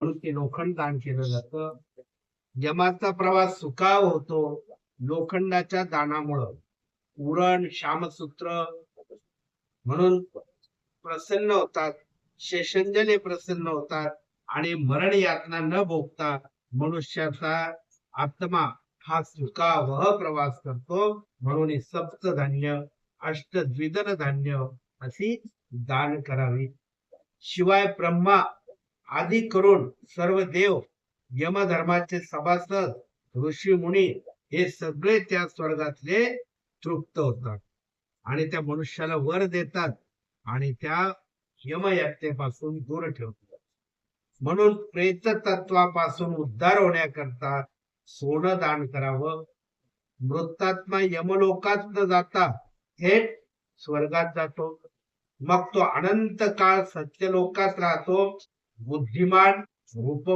म्हणून ते लोखंड दान केलं जातं. यमाचा प्रवास सुखाव होतो लोखंडाच्या दानामुळं. उरण श्यामसूत्र म्हणून प्रसन्न होतात, शेषंजने प्रसन्न होतात आणि मरण यातना न भोगता मनुष्याचा आत्मा हा सुखावह प्रवास करतो. म्हणून हे सप्तधान्य अष्टद्विदल धान्य अशी दान करावी. शिवाय ब्रह्मा आदी करून सर्व देव यमधर्माचे सभासद ऋषी मुनी हे सगळे त्या स्वर्गातले तृप्त होतात आणि त्या मनुष्याला वर देतात आणि त्या यमयातनेपासून दूर ठेवतात. म्हणून प्रेत तत्वापासून उद्धार होण्याकरता सोनं दान करावं. मृतात्मा यमलोकात न जाता थेट स्वर्गात जातो. मग तो अनंत काळ सत्यलोकात राहतो. बुद्धिमान रूप